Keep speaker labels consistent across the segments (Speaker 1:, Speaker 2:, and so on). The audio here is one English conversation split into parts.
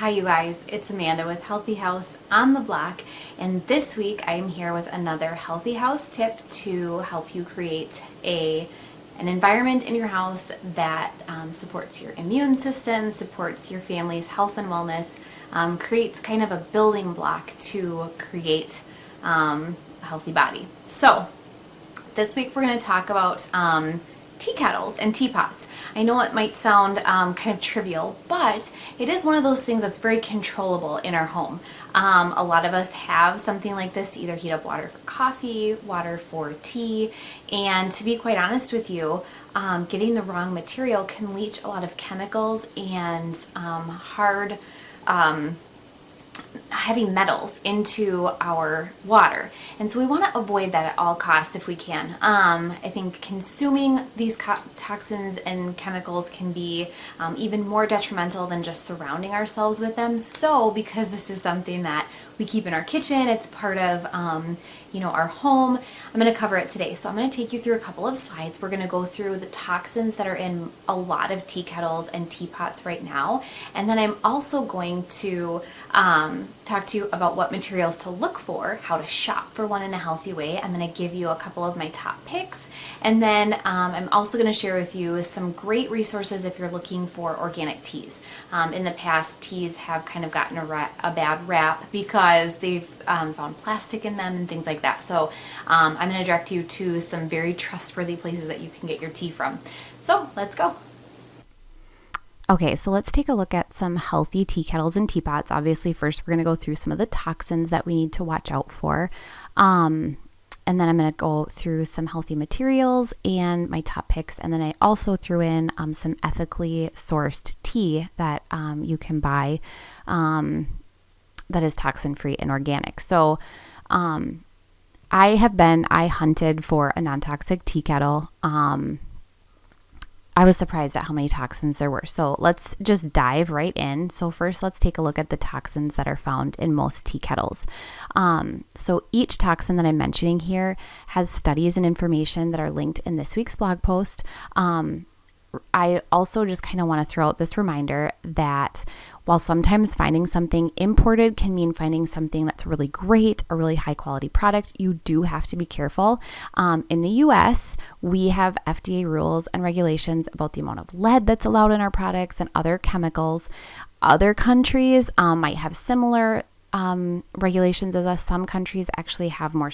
Speaker 1: Hi you guys, it's Amanda with Healthy House on the Block, and this week I am here with another Healthy House tip to help you create an environment in your house that supports your immune system, supports your family's health and wellness, creates kind of a building block to create a healthy body. So this week we're going to talk about tea kettles and teapots. I know it might sound kind of trivial, but it is one of those things that's very controllable in our home. A lot of us have something like this to either heat up water for coffee, water for tea, and to be quite honest with you, getting the wrong material can leach a lot of chemicals and hard heavy metals into our water, and so we want to avoid that at all costs if we can. I think consuming these toxins and chemicals can be even more detrimental than just surrounding ourselves with them. So because this is something that we keep in our kitchen, it's part of our home, I'm going to cover it today. So I'm going to take you through a couple of slides. We're going to go through the toxins that are in a lot of tea kettles and teapots right now, and then I'm also going to talk to you about what materials to look for, how to shop for one in a healthy way. I'm going to give you a couple of my top picks, and then I'm also going to share with you some great resources if you're looking for organic teas. In the past, teas have kind of gotten a bad rap because they've found plastic in them and things like that. So I'm going to direct you to some very trustworthy places that you can get your tea from. So let's go. Okay, so let's take a look at some healthy tea kettles and teapots. Obviously, first we're going to go through some of the toxins that we need to watch out for. And then I'm going to go through some healthy materials and my top picks. And then I also threw in some ethically sourced tea that you can buy that is toxin-free and organic. So I hunted for a non-toxic tea kettle. I was surprised at how many toxins there were. So let's just dive right in. So first, let's take a look at the toxins that are found in most tea kettles. So each toxin that I'm mentioning here has studies and information that are linked in this week's blog post. I also just kind of want to throw out this reminder that while sometimes finding something imported can mean finding something that's really great, a really high quality product, you do have to be careful. In the US, we have FDA rules and regulations about the amount of lead that's allowed in our products and other chemicals. Other countries might have similar regulations as us. Some countries actually have more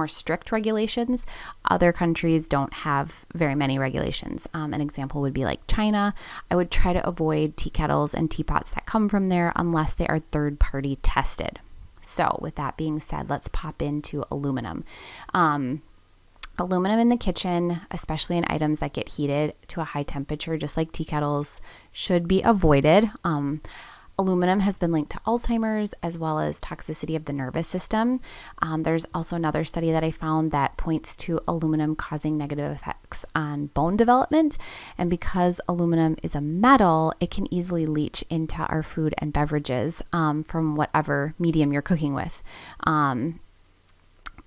Speaker 1: strict regulations. Other countries don't have very many regulations. An example would be like China. I would try to avoid tea kettles and teapots that come from there unless they are third-party tested. So with that being said, let's pop into aluminum. Aluminum in the kitchen, especially in items that get heated to a high temperature, just like tea kettles, should be avoided. Aluminum has been linked to Alzheimer's as well as toxicity of the nervous system. There's also another study that I found that points to aluminum causing negative effects on bone development. And because aluminum is a metal, it can easily leach into our food and beverages from whatever medium you're cooking with.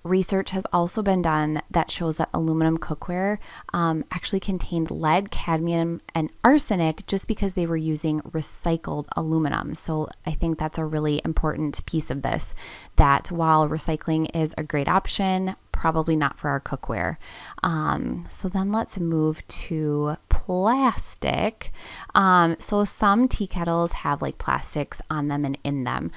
Speaker 1: Research has also been done that shows that aluminum cookware actually contained lead, cadmium, and arsenic just because they were using recycled aluminum. So I think that's a really important piece of this, that while recycling is a great option, probably not for our cookware. So then let's move to plastic. So some tea kettles have like plastics on them and in them.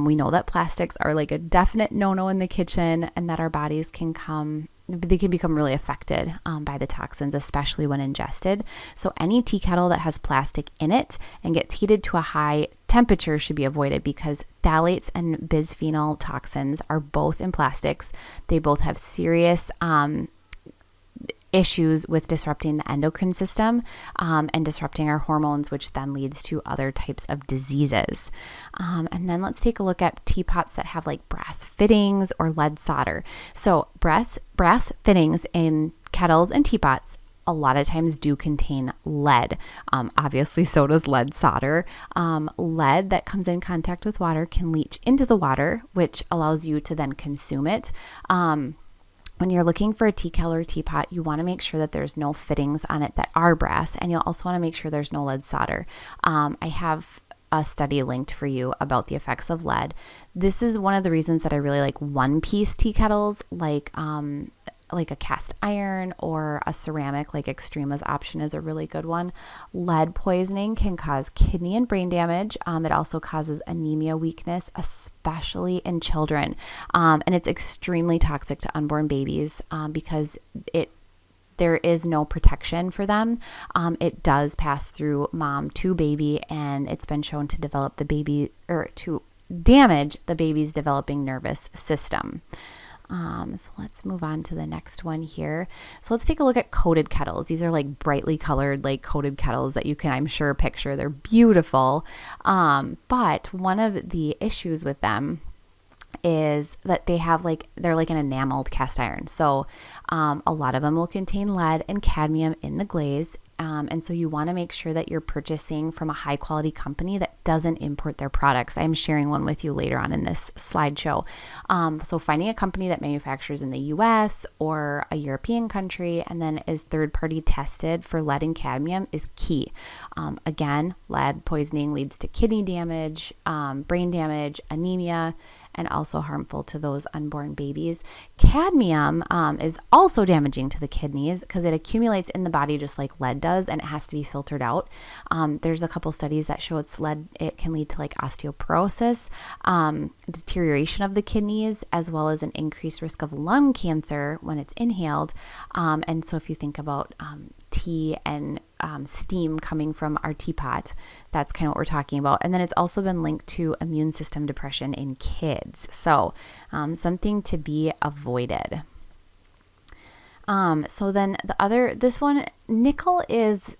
Speaker 1: We know that plastics are like a definite no-no in the kitchen, and that our bodies can become really affected by the toxins, especially when ingested. So any tea kettle that has plastic in it and gets heated to a high temperature should be avoided because phthalates and bisphenol toxins are both in plastics. They both have serious issues with disrupting the endocrine system and disrupting our hormones, which then leads to other types of diseases. And then let's take a look at teapots that have like brass fittings or lead solder. So brass fittings in kettles and teapots a lot of times do contain lead. Obviously, so does lead solder. Lead that comes in contact with water can leach into the water, which allows you to then consume it. When you're looking for a tea kettle or teapot, you want to make sure that there's no fittings on it that are brass, and you'll also want to make sure there's no lead solder. I have a study linked for you about the effects of lead. This is one of the reasons that I really like one-piece tea kettles, like a cast iron or a ceramic, like Xtrema's option is a really good one. Lead poisoning can cause kidney and brain damage. It also causes anemia, weakness, especially in children. And it's extremely toxic to unborn babies because there is no protection for them. It does pass through mom to baby, and it's been shown to develop the baby, or to damage the baby's developing nervous system. So let's move on to the next one here. So let's take a look at coated kettles. These are like brightly colored, like coated kettles that you can, I'm sure, picture. They're beautiful. But one of the issues with them is that they're like an enameled cast iron. So a lot of them will contain lead and cadmium in the glaze. And so you want to make sure that you're purchasing from a high quality company that doesn't import their products. I'm sharing one with you later on in this slideshow. So finding a company that manufactures in the US or a European country and then is third party tested for lead and cadmium is key. Again, lead poisoning leads to kidney damage, brain damage, anemia, and also harmful to those unborn babies. Cadmium is also damaging to the kidneys because it accumulates in the body just like lead does, and it has to be filtered out. There's a couple studies that show it can lead to like osteoporosis, deterioration of the kidneys, as well as an increased risk of lung cancer when it's inhaled. And so if you think about tea and steam coming from our teapot, that's kind of what we're talking about. And then it's also been linked to immune system depression in kids. So something to be avoided. So then this one, nickel is,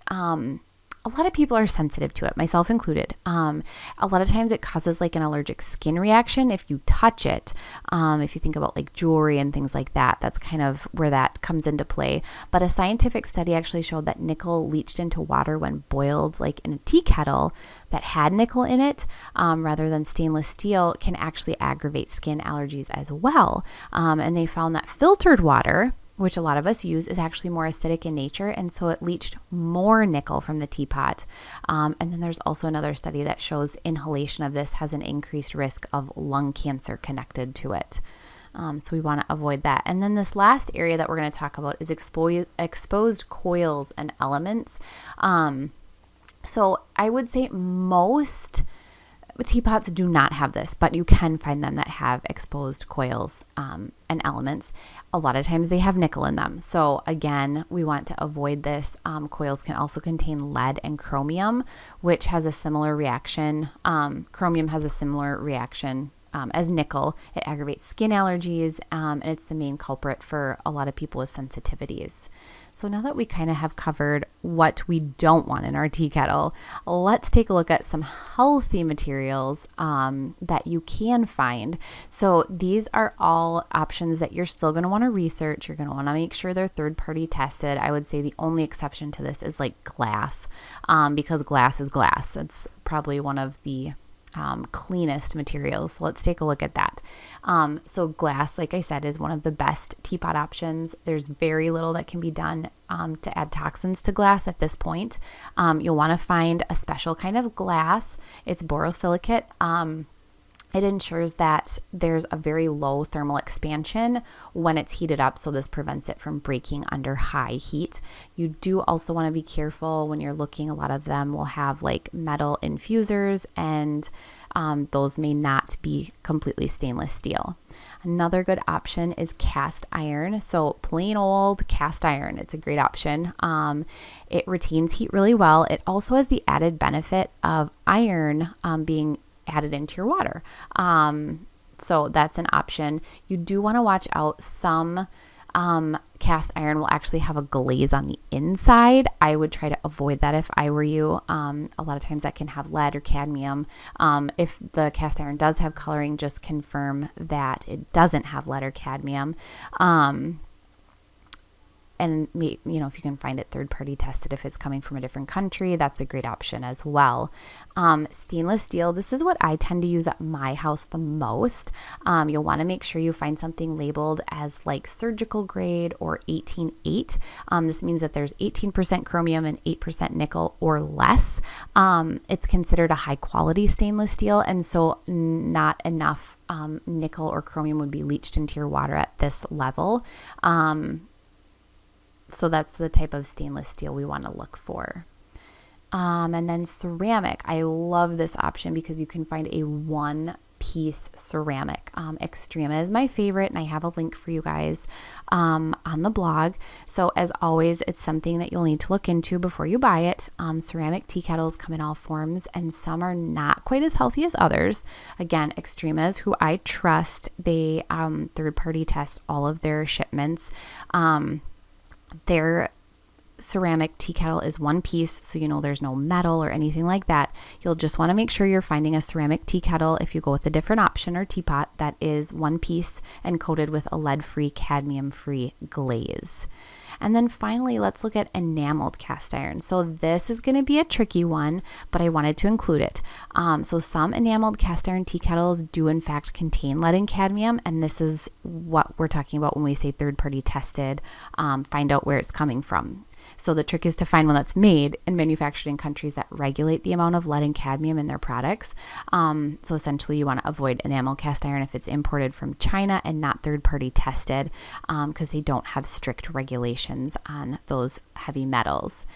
Speaker 1: a lot of people are sensitive to it, myself included. A lot of times it causes like an allergic skin reaction if you touch it. If you think about like jewelry and things like that, that's kind of where that comes into play. But a scientific study actually showed that nickel leached into water when boiled like in a tea kettle that had nickel in it, rather than stainless steel, can actually aggravate skin allergies as well. And they found that filtered water, which a lot of us use, is actually more acidic in nature, and so it leached more nickel from the teapot. And then there's also another study that shows inhalation of this has an increased risk of lung cancer connected to it. So we want to avoid that. And then this last area that we're going to talk about is exposed coils and elements. So I would say most teapots do not have this, but you can find them that have exposed coils and elements. A lot of times they have nickel in them. So again, we want to avoid this. Coils can also contain lead and chromium, which has a similar reaction. Chromium has a similar reaction as nickel. It aggravates skin allergies, and it's the main culprit for a lot of people with sensitivities. So now that we kind of have covered what we don't want in our tea kettle, let's take a look at some healthy materials that you can find. So these are all options that you're still going to want to research. You're going to want to make sure they're third-party tested. I would say the only exception to this is like glass, because glass is glass. It's probably one of the cleanest materials. So let's take a look at that. So glass, like I said, is one of the best teapot options. There's very little that can be done to add toxins to glass at this point. You'll want to find a special kind of glass. It's borosilicate. It ensures that there's a very low thermal expansion when it's heated up, so this prevents it from breaking under high heat. You do also want to be careful when you're looking. A lot of them will have like metal infusers, and those may not be completely stainless steel. Another good option is cast iron. So plain old cast iron, it's a great option. It retains heat really well. It also has the added benefit of iron being added into your water. So that's an option. You do want to watch out. Some cast iron will actually have a glaze on the inside. I would try to avoid that if I were you. A lot of times that can have lead or cadmium. If the cast iron does have coloring, just confirm that it doesn't have lead or cadmium. And if you can find it third-party tested, if it's coming from a different country, that's a great option as well. Stainless steel, this is what I tend to use at my house the most. You'll want to make sure you find something labeled as like surgical grade or 18.8. This means that there's 18% chromium and 8% nickel or less. It's considered a high quality stainless steel, and so not enough nickel or chromium would be leached into your water at this level. So that's the type of stainless steel we want to look for. And then ceramic. I love this option because you can find a one-piece ceramic. Xtrema is my favorite, and I have a link for you guys on the blog. So as always, it's something that you'll need to look into before you buy it. Ceramic tea kettles come in all forms, and some are not quite as healthy as others. Again, Xtremas, who I trust, they third-party test all of their shipments. Their ceramic tea kettle is one piece, so there's no metal or anything like that. You'll just want to make sure you're finding a ceramic tea kettle if you go with a different option or teapot that is one piece and coated with a lead-free, cadmium-free glaze. And then finally, let's look at enameled cast iron. So this is going to be a tricky one, but I wanted to include it. So some enameled cast iron tea kettles do in fact contain lead and cadmium, and this is what we're talking about when we say third-party tested. Find out where it's coming from. So the trick is to find one that's made and manufactured in countries that regulate the amount of lead and cadmium in their products. So essentially you want to avoid enamel cast iron if it's imported from China and not third-party tested, because they don't have strict regulations on those heavy metals.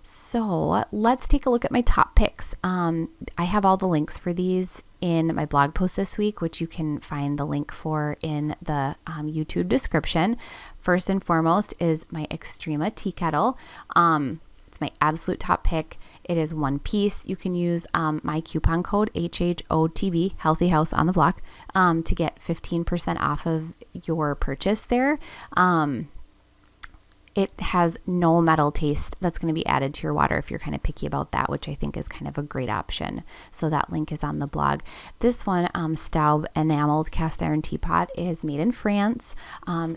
Speaker 1: So let's take a look at my top picks. I have all the links for these in my blog post this week, which you can find the link for in the YouTube description. First and foremost is my Xtrema tea kettle. It's my absolute top pick. It is one piece. You can use my coupon code HHOTB, Healthy House on the Block, to get 15% off of your purchase there. It has no metal taste that's going to be added to your water if you're kind of picky about that, which I think is kind of a great option. So that link is on the blog. This one, Staub Enameled Cast Iron Teapot, is made in France.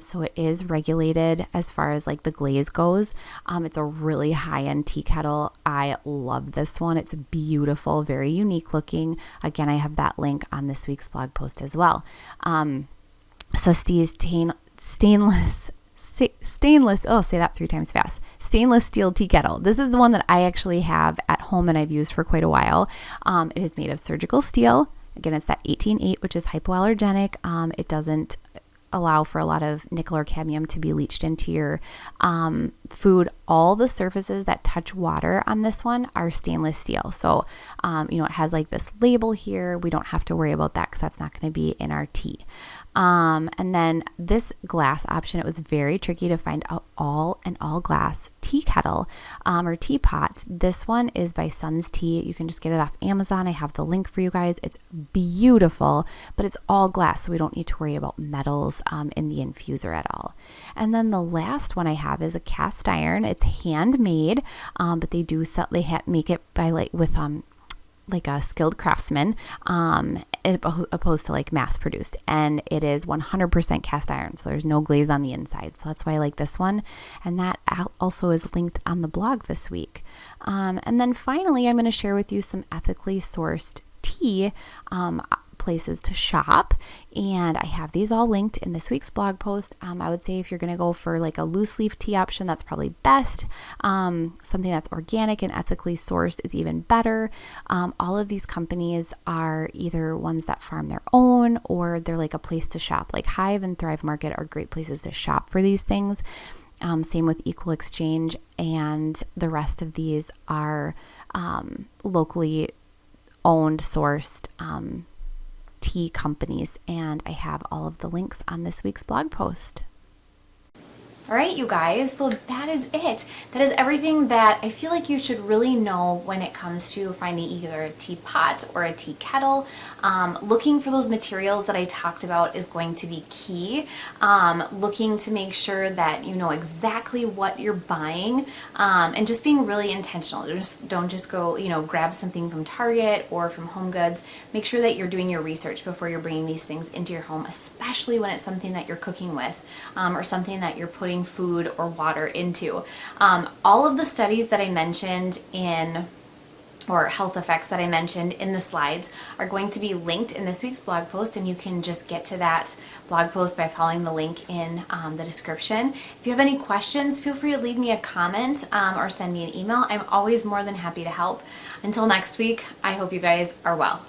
Speaker 1: So it is regulated as far as like the glaze goes. It's a really high-end tea kettle. I love this one. It's beautiful, very unique looking. Again, I have that link on this week's blog post as well. Susteas stainless, say that 3 times fast. Stainless steel tea kettle. This is the one that I actually have at home and I've used for quite a while. It is made of surgical steel. Again, it's that 18.8, which is hypoallergenic. It doesn't allow for a lot of nickel or cadmium to be leached into your food. All the surfaces that touch water on this one are stainless steel. So, it has like this label here. We don't have to worry about that because that's not going to be in our tea. And then this glass option, it was very tricky to find out all glass tea kettle or teapot. This one is by Sun's Tea. You can just get it off Amazon. I have the link for you guys. It's beautiful, but it's all glass, so we don't need to worry about metals in the infuser at all. And then the last one I have is a cast iron. It's handmade, but they do sell, make it by with like a skilled craftsman, opposed to like mass produced, and it is 100% cast iron, so there's no glaze on the inside. So that's why I like this one, and that also is linked on the blog this week. And then finally, I'm going to share with you some ethically sourced tea places to shop, and I have these all linked in this week's blog post. I would say if you're going to go for like a loose leaf tea option, that's probably best. Something that's organic and ethically sourced is even better. All of these companies are either ones that farm their own, or they're like a place to shop. Like Hive and Thrive Market are great places to shop for these things. Same with Equal Exchange, and the rest of these are locally owned, sourced tea companies, and I have all of the links on this week's blog post. All right, you guys, so that is it. That is everything that I feel like you should really know when it comes to finding either a teapot or a tea kettle. Looking for those materials that I talked about is going to be key. Looking to make sure that you know exactly what you're buying, and just being really intentional. Don't just go, grab something from Target or from Home Goods. Make sure that you're doing your research before you're bringing these things into your home, especially when it's something that you're cooking with, or something that you're putting putting food or water into. All of the studies that I mentioned or health effects that I mentioned in the slides are going to be linked in this week's blog post, and you can just get to that blog post by following the link in the description. If you have any questions, feel free to leave me a comment or send me an email. I'm always more than happy to help. Until next week, I hope you guys are well.